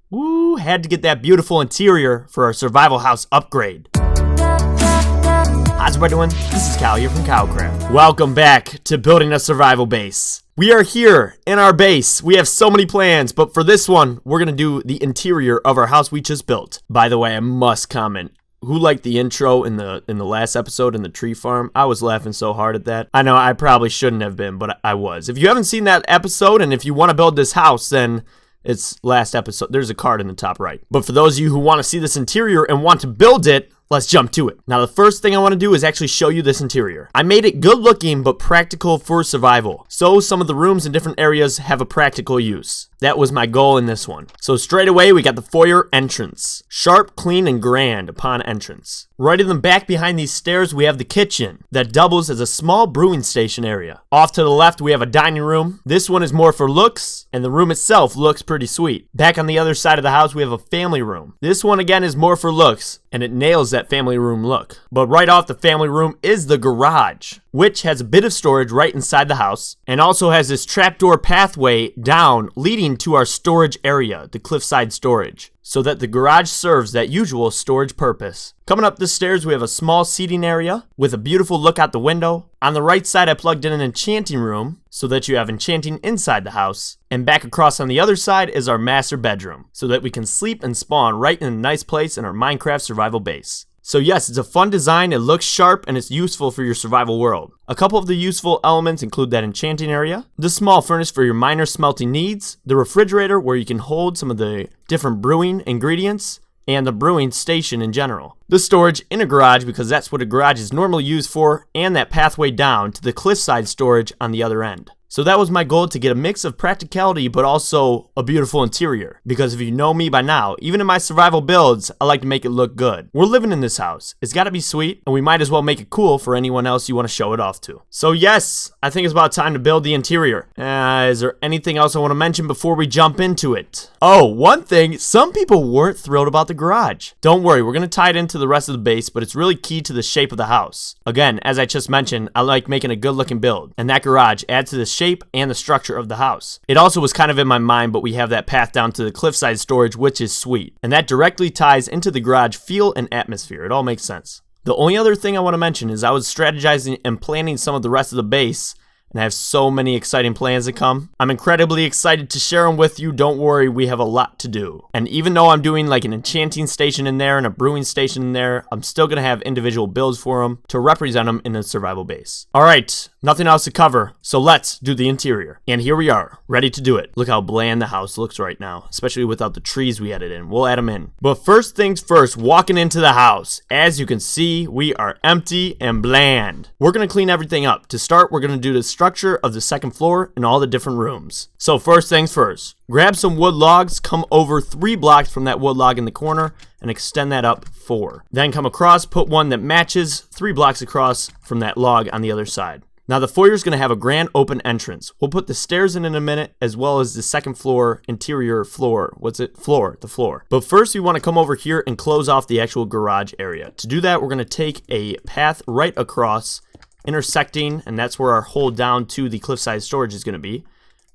Woo, had to get that beautiful interior for our survival house upgrade. How's everybody doing? This is Kyle here from KyleKraft. Welcome back to building a survival base. We are here in our base. We have so many plans, but for this one, we're gonna do the interior of our house we just built. By the way, I must comment. Who liked the intro in the last episode in the tree farm? I was laughing so hard at that. I know I probably shouldn't have been, but I was. If you haven't seen that episode and if you want to build this house, then it's last episode. There's a card in the top right. But for those of you who want to see this interior and want to build it, let's jump to it. Now, the first thing I want to do is actually show you this interior. I made it good looking, but practical for survival. So some of the rooms in different areas have a practical use. That was my goal in this one. So straight away, we got the foyer entrance. Sharp, clean, and grand upon entrance. Right in the back behind these stairs, we have the kitchen that doubles as a small brewing station area. Off to the left, we have a dining room. This one is more for looks, and the room itself looks pretty sweet. Back on the other side of the house, we have a family room. This one again is more for looks, and it nails that family room look. But right off the family room is the garage, which has a bit of storage right inside the house, and also has this trapdoor pathway down leading to our storage area, the cliffside storage, so that the garage serves that usual storage purpose. Coming up the stairs, we have a small seating area with a beautiful look out the window. On the right side, I plugged in an enchanting room so that you have enchanting inside the house. And back across on the other side is our master bedroom so that we can sleep and spawn right in a nice place in our Minecraft survival base. So yes, it's a fun design, it looks sharp, and it's useful for your survival world. A couple of the useful elements include that enchanting area, the small furnace for your minor smelting needs, the refrigerator where you can hold some of the different brewing ingredients, and the brewing station in general. The storage in a garage because that's what a garage is normally used for, and that pathway down to the cliffside storage on the other end. So that was my goal, to get a mix of practicality but also a beautiful interior. Because if you know me by now, even in my survival builds, I like to make it look good. We're living in this house. It's gotta be sweet, and we might as well make it cool for anyone else you want to show it off to. So yes, I think it's about time to build the interior. Is there anything else I want to mention before we jump into it? Oh, one thing, some people weren't thrilled about the garage. Don't worry, we're gonna tie it into the rest of the base, but it's really key to the shape of the house. Again, as I just mentioned, I like making a good looking build, and that garage adds to the shape and the structure of the house. It also was kind of in my mind, but we have that path down to the cliffside storage, which is sweet. And that directly ties into the garage feel and atmosphere. It all makes sense. The only other thing I want to mention is I was strategizing and planning some of the rest of the base, and I have so many exciting plans to come. I'm incredibly excited to share them with you. Don't worry, we have a lot to do. And even though I'm doing like an enchanting station in there and a brewing station in there, I'm still going to have individual builds for them to represent them in a survival base. All right, nothing else to cover, so let's do the interior. And here we are, ready to do it. Look how bland the house looks right now, especially without the trees we added in. We'll add them in. But first things first, walking into the house. As you can see, we are empty and bland. We're going to clean everything up. To start, we're going to do the structure of the second floor and all the different rooms. So first things first, grab some wood logs, come over 3 blocks from that wood log in the corner and extend that up 4. Then come across, put one that matches 3 blocks across from that log on the other side. Now the foyer is going to have a grand open entrance. We'll put the stairs in a minute, as well as the second floor, interior floor. The floor. But first we want to come over here and close off the actual garage area. To do that, we're going to take a path right across, intersecting, and that's where our hole down to the cliffside storage is going to be.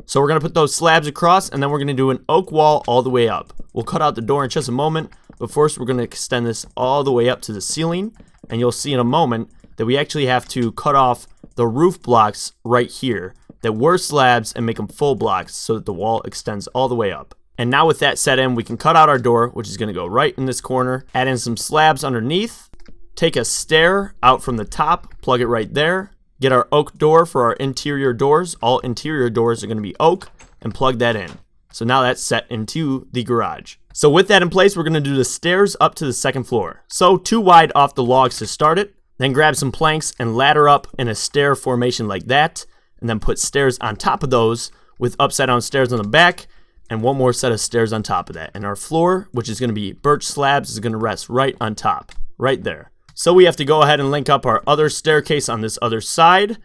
So we're going to put those slabs across, and then we're going to do an oak wall all the way up. We'll cut out the door in just a moment, but first we're going to extend this all the way up to the ceiling, and you'll see in a moment that we actually have to cut off the roof blocks right here that were slabs and make them full blocks so that the wall extends all the way up. And now with that set in, we can cut out our door, which is going to go right in this corner, add in some slabs underneath, take a stair out from the top, plug it right there, get our oak door for our interior doors. All interior doors are going to be oak, and plug that in. So now that's set into the garage. So with that in place, we're going to do the stairs up to the second floor. So 2 wide off the logs to start it, then grab some planks and ladder up in a stair formation like that, and then put stairs on top of those with upside down stairs on the back, and one more set of stairs on top of that. And our floor, which is going to be birch slabs, is going to rest right on top, right there. So we have to go ahead and link up our other staircase on this other side,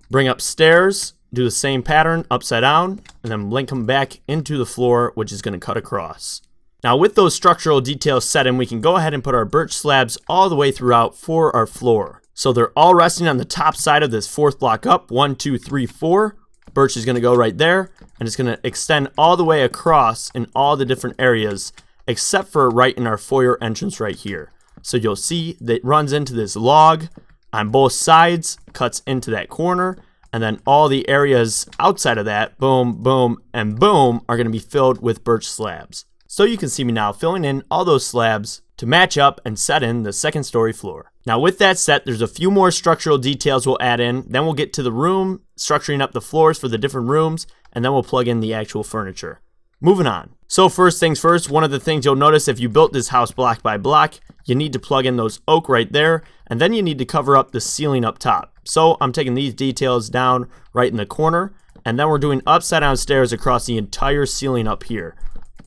bring up stairs, do the same pattern upside down, and then link them back into the floor, which is going to cut across. Now with those structural details set in, we can go ahead and put our birch slabs all the way throughout for our floor. So they're all resting on the top side of this 4th block up, 1, 2, 3, 4. Birch is going to go right there, and it's going to extend all the way across in all the different areas, except for right in our foyer entrance right here. So you'll see that it runs into this log on both sides, cuts into that corner, and then all the areas outside of that, boom, boom, and boom, are going to be filled with birch slabs. So you can see me now filling in all those slabs to match up and set in the second story floor. Now with that set, there's a few more structural details we'll add in. Then we'll get to the room, structuring up the floors for the different rooms, and then we'll plug in the actual furniture. Moving on. So first things first, one of the things you'll notice if you built this house block by block, you need to plug in those oak right there, and then you need to cover up the ceiling up top. So I'm taking these details down right in the corner, and then we're doing upside down stairs across the entire ceiling up here.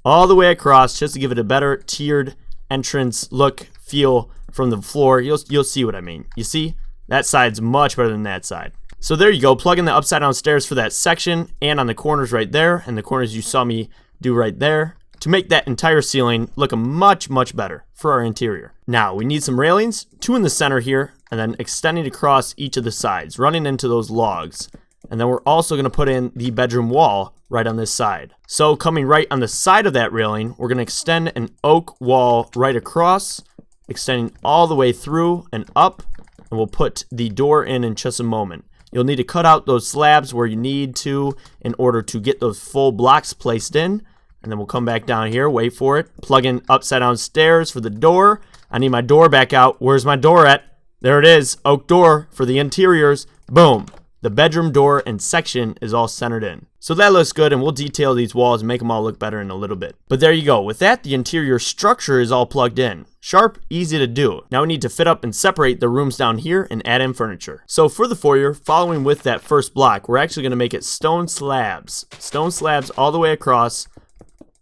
All the way across, just to give it a better tiered entrance look, feel from the floor. You'll see what I mean. You see? That side's much better than that side. So there you go, plug in the upside down stairs for that section and on the corners right there, and the corners you saw me do right there, to make that entire ceiling look much better for our interior. Now we need some railings, 2 in the center here, and then extending across each of the sides, running into those logs. And then we're also going to put in the bedroom wall right on this side. So coming right on the side of that railing, we're going to extend an oak wall right across, extending all the way through and up, and we'll put the door in just a moment. You'll need to cut out those slabs where you need to in order to get those full blocks placed in. And then we'll come back down here, wait for it, plug in upside down stairs for the door. I need my door back out. Where's my door at? There it is, oak door for the interiors. Boom. The bedroom door and section is all centered in. So that looks good, and we'll detail these walls and make them all look better in a little bit. But there you go. With that, the interior structure is all plugged in. Sharp, easy to do. Now we need to fit up and separate the rooms down here and add in furniture. So for the foyer, following with that first block, we're actually going to make it stone slabs. Stone slabs all the way across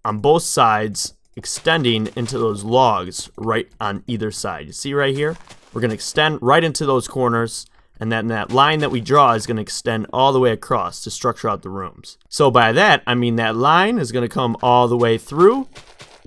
on both sides, extending into those logs right on either side. You see right here? We're going to extend right into those corners. And then that line that we draw is going to extend all the way across to structure out the rooms. So by that, I mean that line is going to come all the way through.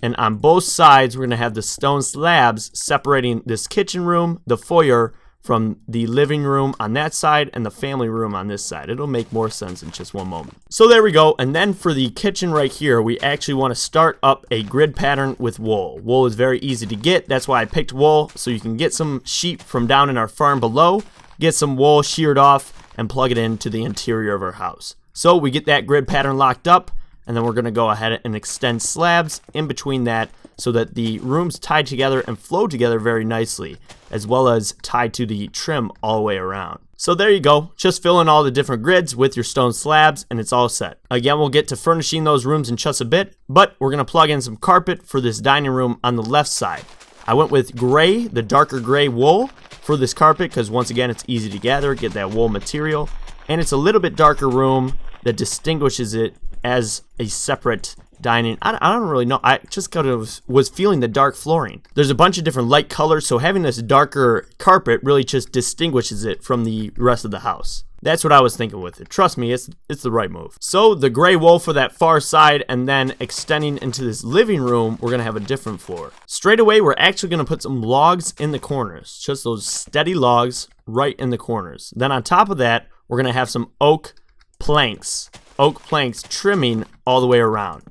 And on both sides, we're going to have the stone slabs separating this kitchen room, the foyer, from the living room on that side and the family room on this side. It'll make more sense in just one moment. So there we go. And then for the kitchen right here, we actually want to start up a grid pattern with wool. Wool is very easy to get. That's why I picked wool, so you can get some sheep from down in our farm below, get some wool sheared off, and plug it into the interior of our house. So we get that grid pattern locked up, and then we're going to go ahead and extend slabs in between that so that the rooms tie together and flow together very nicely, as well as tie to the trim all the way around. So there you go, just fill in all the different grids with your stone slabs and it's all set. Again, we'll get to furnishing those rooms in just a bit, but we're going to plug in some carpet for this dining room on the left side. I went with gray, the darker gray wool for this carpet because once again it's easy to gather, get that wool material, and it's a little bit darker room that distinguishes it as a separate dining. I don't really know. I just kind of was feeling the dark flooring. There's a bunch of different light colors, so having this darker carpet really just distinguishes it from the rest of the house. That's what I was thinking with it. Trust me, it's the right move. So the gray wool for that far side, and then extending into this living room, we're going to have a different floor. Straight away, we're actually going to put some logs in the corners. Just those steady logs right in the corners. Then on top of that, we're going to have some oak planks trimming all the way around.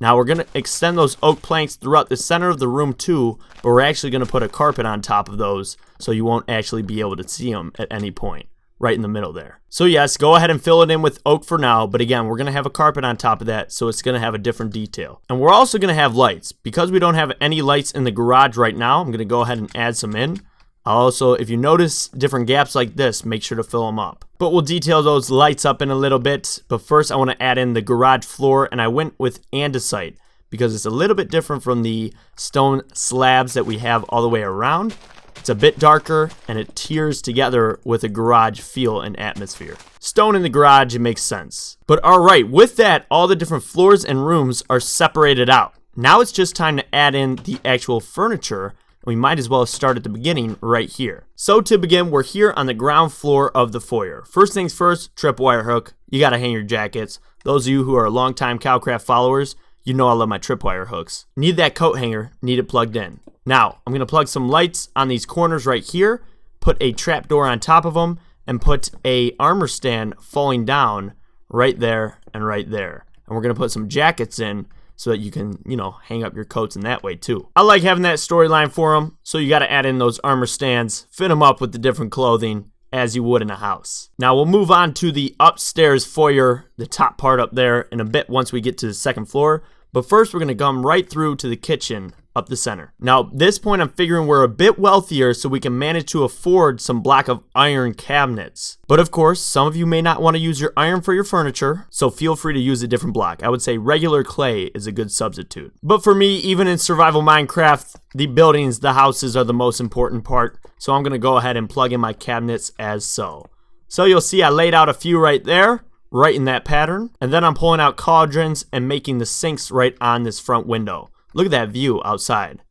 Now we're going to extend those oak planks throughout the center of the room too, but we're actually going to put a carpet on top of those so you won't actually be able to see them at any point, right in the middle there. So yes, go ahead and fill it in with oak for now, but again, we're going to have a carpet on top of that, so it's going to have a different detail. And we're also going to have lights. Because we don't have any lights in the garage right now, I'm going to go ahead and add some in. Also, if you notice different gaps like this, make sure to fill them up. But we'll detail those lights up in a little bit. But first, I want to add in the garage floor, and I went with andesite because it's a little bit different from the stone slabs that we have all the way around. It's a bit darker, and it tiers together with a garage feel and atmosphere. Stone in the garage, it makes sense. But alright, with that, all the different floors and rooms are separated out. Now it's just time to add in the actual furniture. We might as well start at the beginning right here. So to begin, we're here on the ground floor of the foyer. First things first, tripwire hook. You gotta hang your jackets. Those of you who are longtime KyleKraft followers, you know I love my tripwire hooks. Need that coat hanger, need it plugged in. Now, I'm gonna plug some lights on these corners right here, put a trap door on top of them, and put a armor stand falling down right there, and right there. And we're going to put some jackets in so that you can, hang up your coats in that way too. I like having that storyline for them, so you got to add in those armor stands, fit them up with the different clothing as you would in a house. Now we'll move on to the upstairs foyer, the top part up there, in a bit once we get to the second floor. But first we're going to come right through to the kitchen up the center. Now at this point I'm figuring we're a bit wealthier so we can manage to afford some block of iron cabinets. But of course, some of you may not want to use your iron for your furniture, so feel free to use a different block. I would say regular clay is a good substitute. But for me, even in survival Minecraft, the buildings, the houses are the most important part, so I'm going to go ahead and plug in my cabinets as so. So you'll see I laid out a few right there, right in that pattern, and then I'm pulling out cauldrons and making the sinks right on this front window. Look at that view outside.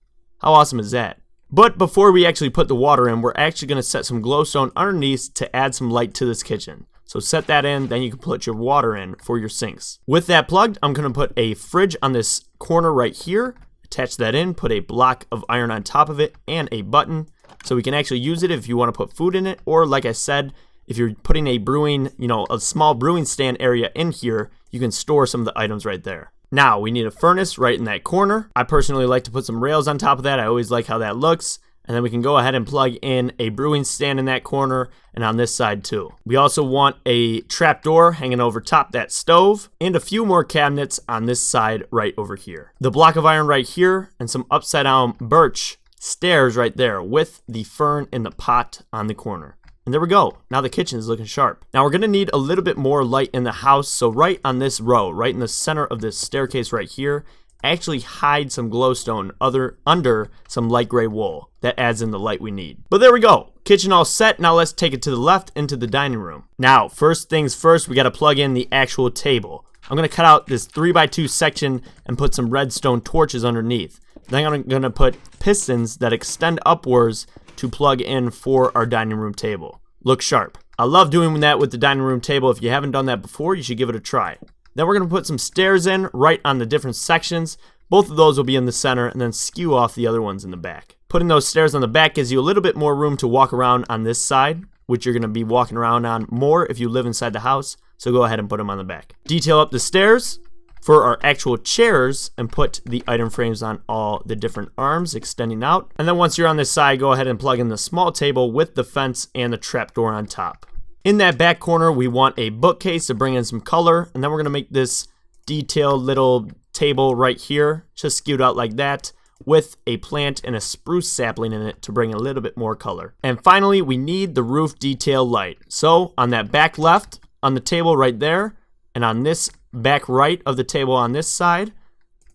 How awesome is that? But before we actually put the water in, we're actually going to set some glowstone underneath to add some light to this kitchen. So set that in, then you can put your water in for your sinks. With that plugged, I'm going to put a fridge on this corner right here, attach that in, put a block of iron on top of it, and a button, so we can actually use it if you want to put food in it, or like I said, if you're putting a brewing, a small brewing stand area in here, you can store some of the items right there. Now, we need a furnace right in that corner. I personally like to put some rails on top of that. I always like how that looks. And then we can go ahead and plug in a brewing stand in that corner and on this side too. We also want a trapdoor hanging over top that stove and a few more cabinets on this side right over here. The block of iron right here and some upside down birch stairs right there with the fern in the pot on the corner. And there we go. Now the kitchen is looking sharp. Now we're going to need a little bit more light in the house. So right on this row, right in the center of this staircase right here, actually hide some glowstone under some light gray wool. That adds in the light we need. But there we go. Kitchen all set. Now let's take it to the left into the dining room. Now, first things first, we got to plug in the actual table. I'm going to cut out this 3x2 section and put some redstone torches underneath. Then I'm going to put pistons that extend upwards to plug in for our dining room table. Look sharp. I love doing that with the dining room table. If you haven't done that before, you should give it a try. Then we're going to put some stairs in right on the different sections. Both of those will be in the center and then skew off the other ones in the back. Putting those stairs on the back gives you a little bit more room to walk around on this side, which you're going to be walking around on more if you live inside the house. So go ahead and put them on the back. Detail up the stairs for our actual chairs and put the item frames on all the different arms extending out. And then once you're on this side, go ahead and plug in the small table with the fence and the trapdoor on top. In that back corner, we want a bookcase to bring in some color. And then we're going to make this detailed little table right here, just skewed out like that, with a plant and a spruce sapling in it to bring a little bit more color. And finally, we need the roof detail light. So on that back left, on the table right there, and on this back right of the table on this side,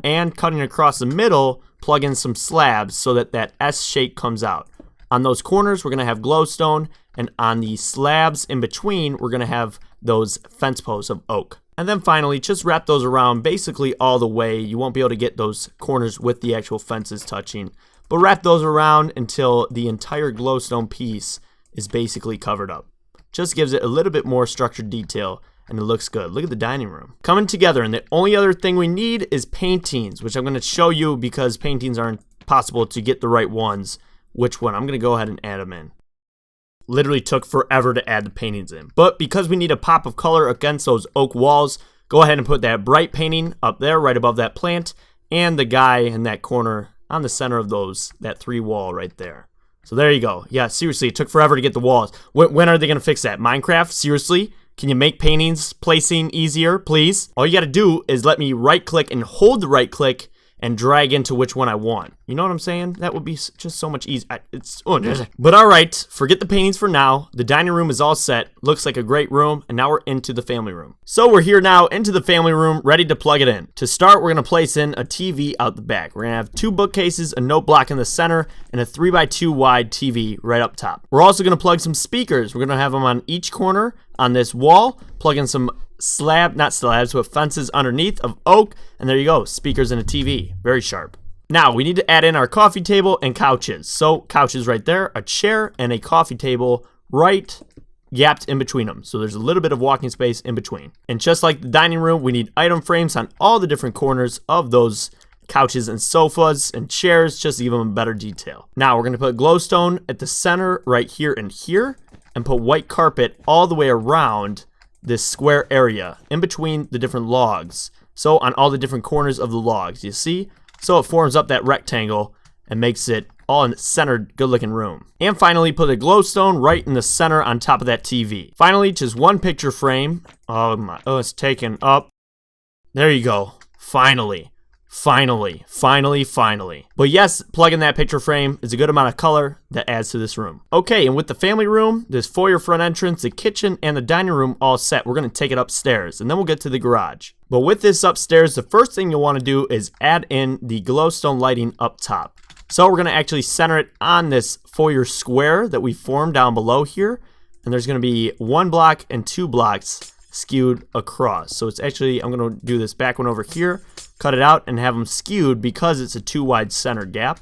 and cutting across the middle, plug in some slabs so that that S shape comes out. On those corners, we're going to have glowstone, and on the slabs in between, we're going to have those fence posts of oak. And then finally, just wrap those around basically all the way. You won't be able to get those corners with the actual fences touching, but wrap those around until the entire glowstone piece is basically covered up. Just gives it a little bit more structured detail, and it looks good. Look at the dining room coming together, and the only other thing we need is paintings, which I'm going to show you because paintings aren't possible to get the right ones. Which one? I'm going to go ahead and add them in. Literally took forever to add the paintings in, but because we need a pop of color against those oak walls, go ahead and put that bright painting up there right above that plant, and the guy in that corner on the center of that 3 wall right there. So there you go. Yeah, seriously, it took forever to get the walls. When are they going to fix that? Minecraft? Seriously? Can you make paintings placing easier, please? All you got to do is let me right click and hold the right click and drag into which one I want. You know what I'm saying? That would be just so much easier. But all right, forget the paintings for now. The dining room is all set. Looks like a great room, and now we're into the family room. So we're here now into the family room, ready to plug it in. To start, we're going to place in a TV out the back. We're going to have 2 bookcases, a note block in the center, and a 3x2 wide TV right up top. We're also going to plug some speakers. We're going to have them on each corner on this wall, plug in some not slabs, but fences underneath of oak, and there you go, speakers and a TV, very sharp. Now we need to add in our coffee table and couches. So couches right there, a chair and a coffee table right gapped in between them. So there's a little bit of walking space in between. And just like the dining room, we need item frames on all the different corners of those couches and sofas and chairs, just to give them a better detail. Now we're going to put glowstone at the center right here and here, and put white carpet all the way around this square area in between the different logs. So on all the different corners of the logs, you see? So it forms up that rectangle and makes it all in a centered, good looking room. And finally, put a glowstone right in the center on top of that TV. Finally, just one picture frame. Oh, it's taken up. There you go. Finally. But yes, plug in that picture frame is a good amount of color that adds to this room. Okay, and with the family room, this foyer front entrance, the kitchen, and the dining room all set, we're going to take it upstairs, and then we'll get to the garage. But with this upstairs, the first thing you'll want to do is add in the glowstone lighting up top. So we're going to actually center it on this foyer square that we formed down below here, and there's going to be 1 block and 2 blocks skewed across. So it's actually, I'm going to do this back one over here, cut it out, and have them skewed because it's a 2 wide center gap.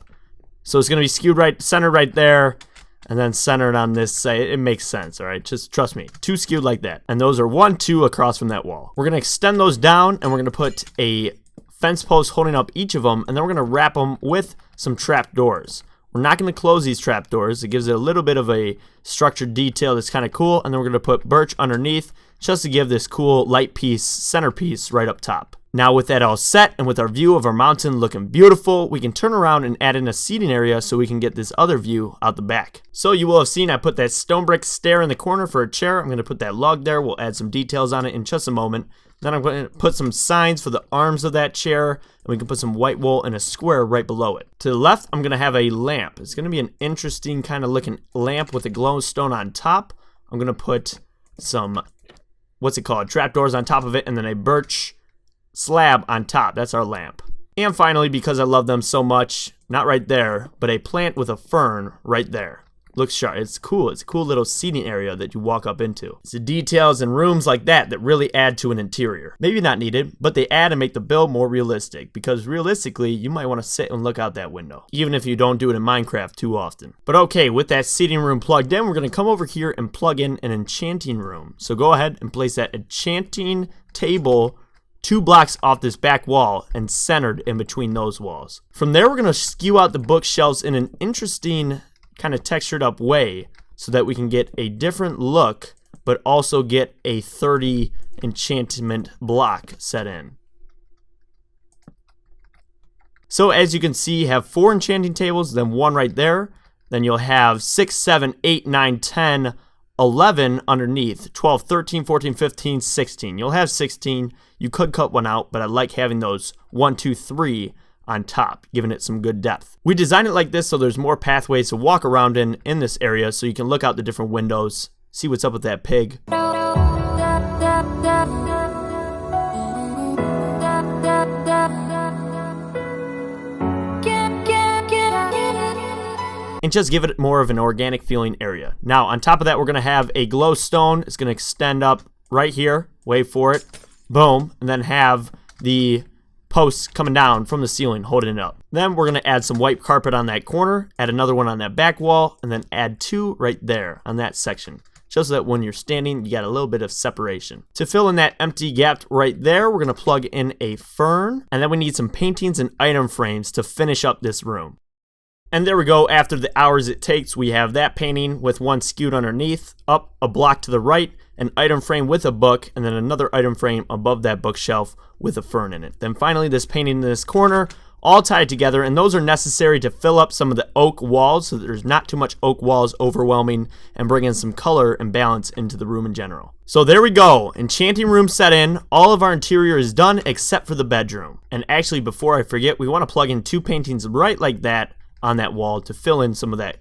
So it's going to be skewed right, centered right there, and then centered on this side. It makes sense, all right? Just trust me. 2 skewed like that. And those are 1, 2 across from that wall. We're going to extend those down, and we're going to put a fence post holding up each of them, and then we're going to wrap them with some trap doors. We're not going to close these trap doors. It gives it a little bit of a structured detail that's kind of cool, and then we're going to put birch underneath just to give this cool light piece, centerpiece right up top. Now with that all set and with our view of our mountain looking beautiful, we can turn around and add in a seating area so we can get this other view out the back. So you will have seen I put that stone brick stair in the corner for a chair. I'm going to put that log there. We'll add some details on it in just a moment. Then I'm going to put some signs for the arms of that chair, and we can put some white wool in a square right below it. To the left, I'm going to have a lamp. It's going to be an interesting kind of looking lamp with a glowstone on top. I'm going to put some, trapdoors on top of it, and then a birch slab on top. That's our lamp. And finally, because I love them so much, not right there, but a plant with a fern right there. Looks sharp. It's cool. It's a cool little seating area that you walk up into. It's the details and rooms like that that really add to an interior. Maybe not needed, but they add and make the build more realistic, because realistically, you might want to sit and look out that window, even if you don't do it in Minecraft too often. But okay, with that seating room plugged in, we're going to come over here and plug in an enchanting room. So go ahead and place that enchanting table 2 blocks off this back wall and centered in between those walls. From there, we're going to skew out the bookshelves in an interesting kind of textured up way so that we can get a different look, but also get a 30 enchantment block set in. So as you can see, have 4 enchanting tables, then 1 right there. Then you'll have 6, 7, 8, 9, 10, 11 underneath, 12, 13, 14, 15, 16. You'll have 16. You could cut one out, but I like having those 1, 2, 3 on top, giving it some good depth. We designed it like this so there's more pathways to walk around in this area, so you can look out the different windows, see what's up with that pig. And just give it more of an organic feeling area. Now on top of that, we're going to have a glowstone. It's going to extend up right here. Wait for it. Boom. And then have the posts coming down from the ceiling holding it up. Then we're going to add some white carpet on that corner, add another one on that back wall, and then add 2 right there on that section, just so that when you're standing you got a little bit of separation. To fill in that empty gap right there, we're going to plug in a fern, and then we need some paintings and item frames to finish up this room. And there we go. After the hours it takes, we have that painting with 1 skewed underneath, up a block to the right, an item frame with a book, and then another item frame above that bookshelf with a fern in it. Then finally this painting in this corner, all tied together, and those are necessary to fill up some of the oak walls so that there's not too much oak walls overwhelming and bring in some color and balance into the room in general. So there we go. Enchanting room set in. All of our interior is done except for the bedroom. And actually, before I forget, we want to plug in 2 paintings right like that on that wall to fill in some of that,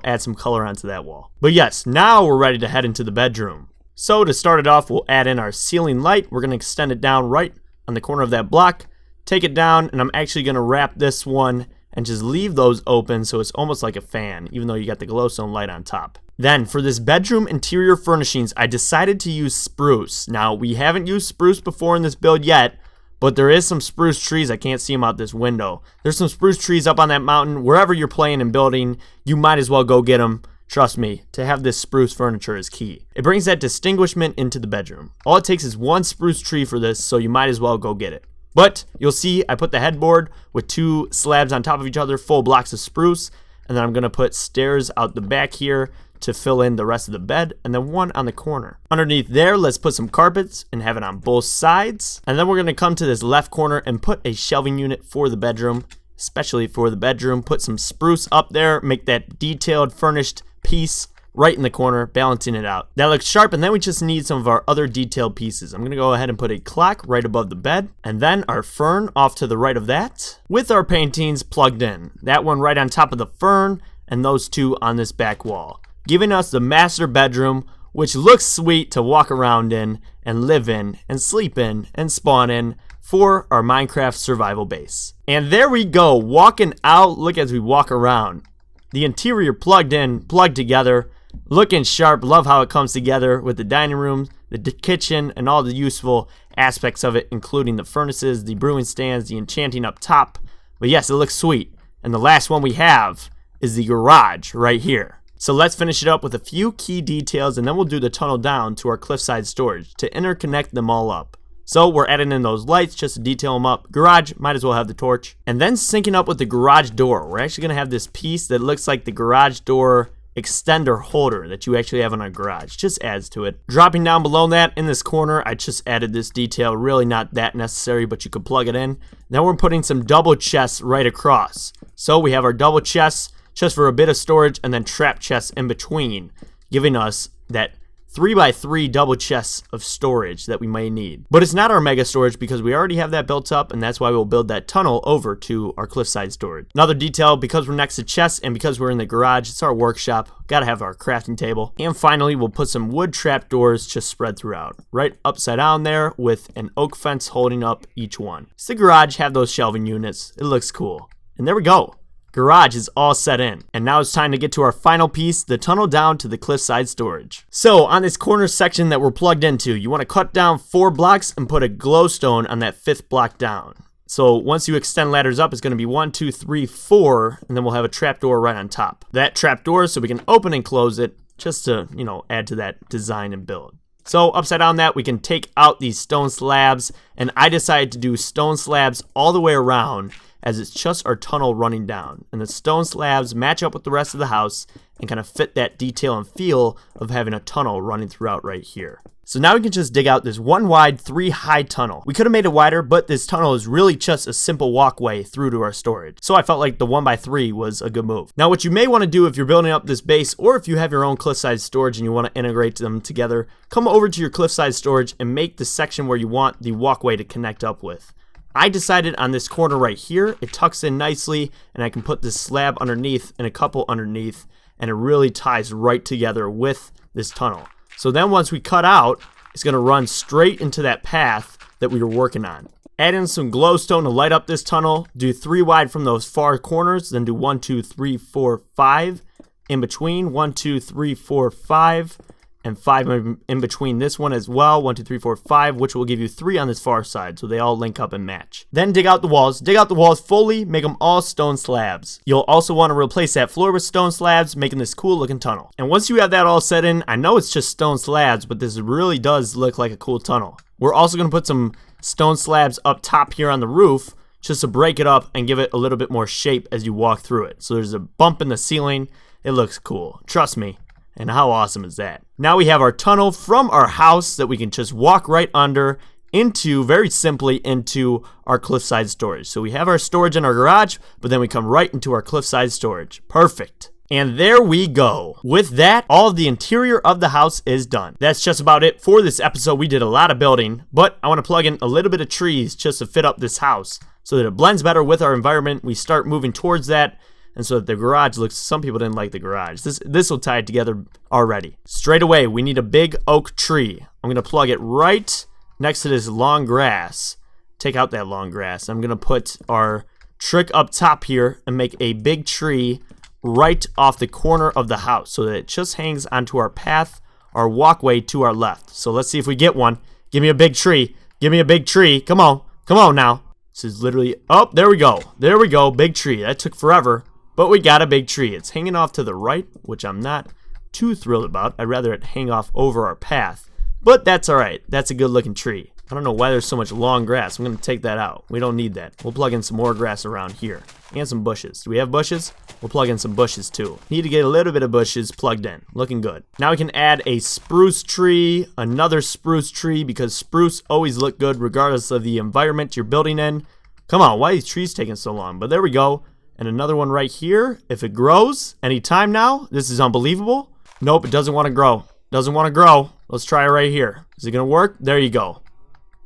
add some color onto that wall. But yes, now we're ready to head into the bedroom. So to start it off, we'll add in our ceiling light. We're going to extend it down right on the corner of that block, take it down, and I'm actually going to wrap this one and just leave those open so it's almost like a fan, even though you got the glowstone light on top. Then for this bedroom interior furnishings, I decided to use spruce. Now we haven't used spruce before in this build yet, but there is some spruce trees. I can't see them out this window. There's some spruce trees up on that mountain. Wherever you're playing and building, you might as well go get them. Trust me, to have this spruce furniture is key. It brings that distinguishment into the bedroom. All it takes is 1 spruce tree for this, so you might as well go get it. But you'll see I put the headboard with 2 slabs on top of each other, full blocks of spruce, and then I'm going to put stairs out the back here to fill in the rest of the bed, and then one on the corner. Underneath there, let's put some carpets and have it on both sides. And then we're going to come to this left corner and put a shelving unit for the bedroom, especially for the bedroom. Put some spruce up there, make that detailed furnished piece right in the corner, balancing it out. That looks sharp, and then we just need some of our other detailed pieces. I'm going to go ahead and put a clock right above the bed, and then our fern off to the right of that, with our paintings plugged in. That one right on top of the fern, and those two on this back wall, giving us the master bedroom, which looks sweet to walk around in, and live in, and sleep in, and spawn in, for our Minecraft survival base. And there we go, walking out. Look as we walk around. The interior plugged in, plugged together, looking sharp. Love how it comes together with the dining room, the kitchen, and all the useful aspects of it, including the furnaces, the brewing stands, the enchanting up top. But yes, it looks sweet. And the last one we have is the garage right here. So let's finish it up with a few key details, and then we'll do the tunnel down to our cliffside storage to interconnect them all up. So we're adding in those lights just to detail them up. Garage, might as well have the torch. And then syncing up with the garage door. We're actually going to have this piece that looks like the garage door extender holder that you actually have in our garage. Just adds to it. Dropping down below that in this corner, I just added this detail. Really not that necessary, but you could plug it in. Now we're putting some double chests right across. So we have our double chests just for a bit of storage, and then trap chests in between, giving us that 3x3 double chests of storage that we may need. But it's not our mega storage because we already have that built up, and that's why we'll build that tunnel over to our cliffside storage. Another detail, because we're next to chests and because we're in the garage, it's our workshop. Gotta have our crafting table. And finally, we'll put some wood trap doors just spread throughout, right upside down there with an oak fence holding up each one. So the garage have those shelving units. It looks cool. And there we go. Garage is all set in. And now it's time to get to our final piece, the tunnel down to the cliffside storage. So on this corner section that we're plugged into, you want to cut down 4 blocks and put a glowstone on that 5th block down. So once you extend ladders up, it's going to be 1, 2, 3, 4, and then we'll have a trapdoor right on top. That trapdoor, so we can open and close it, just to, add to that design and build. So upside down that, we can take out these stone slabs, and I decided to do stone slabs all the way around, as it's just our tunnel running down. And the stone slabs match up with the rest of the house and kind of fit that detail and feel of having a tunnel running throughout right here. So now we can just dig out this 1 wide, 3 high tunnel. We could have made it wider, but this tunnel is really just a simple walkway through to our storage. So I felt like the 1x3 was a good move. Now what you may want to do if you're building up this base, or if you have your own cliffside storage and you want to integrate them together, come over to your cliffside storage and make the section where you want the walkway to connect up with. I decided on this corner right here, it tucks in nicely, and I can put this slab underneath and a couple underneath, and it really ties right together with this tunnel. So then once we cut out, it's going to run straight into that path that we were working on. Add in some glowstone to light up this tunnel, do 3 wide from those far corners, then do 1, 2, 3, 4, 5 in between, 1, 2, 3, 4, 5, and 5 in between this one as well, 1, 2, 3, 4, 5, which will give you 3 on this far side, so they all link up and match. Then dig out the walls fully, make them all stone slabs. You'll also want to replace that floor with stone slabs, making this cool looking tunnel. And once you have that all set in, I know it's just stone slabs, but this really does look like a cool tunnel. We're also going to put some stone slabs up top here on the roof, just to break it up and give it a little bit more shape as you walk through it. So there's a bump in the ceiling. It looks cool. Trust me. And how awesome is that? Now we have our tunnel from our house that we can just walk right under into, very simply, into our cliffside storage. So we have our storage in our garage, but then we come right into our cliffside storage. Perfect. And there we go. With that, all of the interior of the house is done. That's just about it for this episode. We did a lot of building, but I want to plug in a little bit of trees just to fit up this house so that it blends better with our environment. We start moving towards that. And so that the garage looks, some people didn't like the garage. This will tie it together already. Straight away, we need a big oak tree. I'm going to plug it right next to this long grass. Take out that long grass. I'm going to put our trick up top here and make a big tree right off the corner of the house so that it just hangs onto our path, our walkway to our left. So let's see if we get one. Give me a big tree. Give me a big tree. Come on. Come on now. This is literally, oh, there we go. There we go. Big tree. That took forever. But we got a big tree. It's hanging off to the right, which I'm not too thrilled about. I'd rather it hang off over our path. But that's alright. That's a good looking tree. I don't know why there's so much long grass. I'm going to take that out. We don't need that. We'll plug in some more grass around here. And some bushes. Do we have bushes? We'll plug in some bushes too. Need to get a little bit of bushes plugged in. Looking good. Now we can add a spruce tree, another spruce tree, because spruce always look good regardless of the environment you're building in. Come on, why are these trees taking so long? But there we go. And another one right here. If it grows anytime now, this is unbelievable. Nope, it doesn't want to grow. Doesn't want to grow. Let's try it right here. Is it going to work? There you go.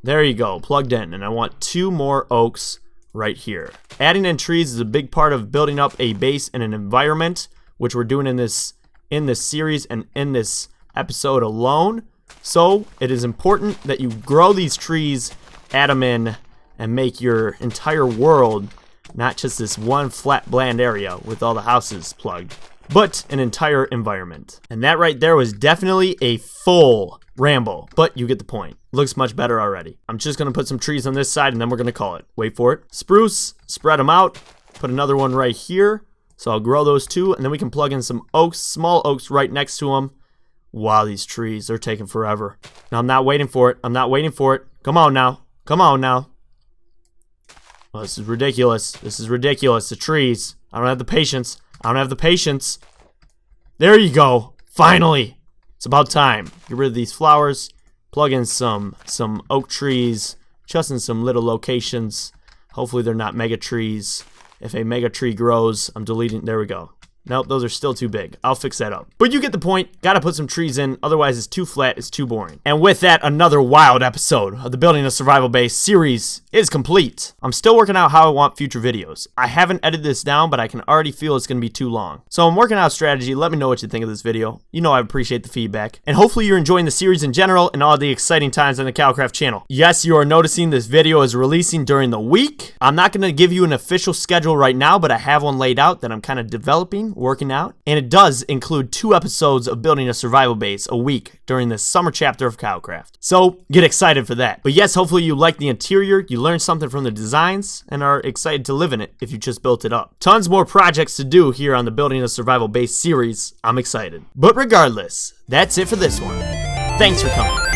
There you go, plugged in. And I want 2 more oaks right here. Adding in trees is a big part of building up a base and an environment, which we're doing in this series and in this episode alone. So it is important that you grow these trees, add them in, and make your entire world not just this one flat bland area with all the houses plugged, but an entire environment. And that right there was definitely a full ramble, but you get the point. Looks much better already. I'm just gonna put some trees on this side and then we're gonna call it. Wait for it. Spruce, spread them out, put another one right here. So I'll grow those 2 and then we can plug in some oaks, small oaks right next to them. Wow, these trees, they're taking forever. Now I'm not waiting for it. I'm not waiting for it. Come on now. Come on now. Oh, this is ridiculous. This is ridiculous. The trees. I don't have the patience. I don't have the patience. There you go. Finally. It's about time. Get rid of these flowers. Plug in some oak trees. Just in some little locations. Hopefully they're not mega trees. If a mega tree grows, I'm deleting. There we go. Nope, those are still too big. I'll fix that up. But you get the point. Gotta put some trees in. Otherwise, it's too flat. It's too boring. And with that, another wild episode of the Building a Survival Base series is complete. I'm still working out how I want future videos. I haven't edited this down, but I can already feel it's gonna be too long. So I'm working out a strategy. Let me know what you think of this video. You know I appreciate the feedback. And hopefully you're enjoying the series in general and all the exciting times on the KyleKraft channel. Yes, you are noticing this video is releasing during the week. I'm not gonna give you an official schedule right now, but I have one laid out that I'm kind of developing, working out, and it does include 2 episodes of Building a Survival Base a week during this summer chapter of KyleKraft. So get excited for that. But yes, hopefully you like the interior, you learned something from the designs, and are excited to live in it if you just built it up. Tons more projects to do here on the Building a Survival Base series. I'm excited. But regardless, that's it for this one. Thanks for coming.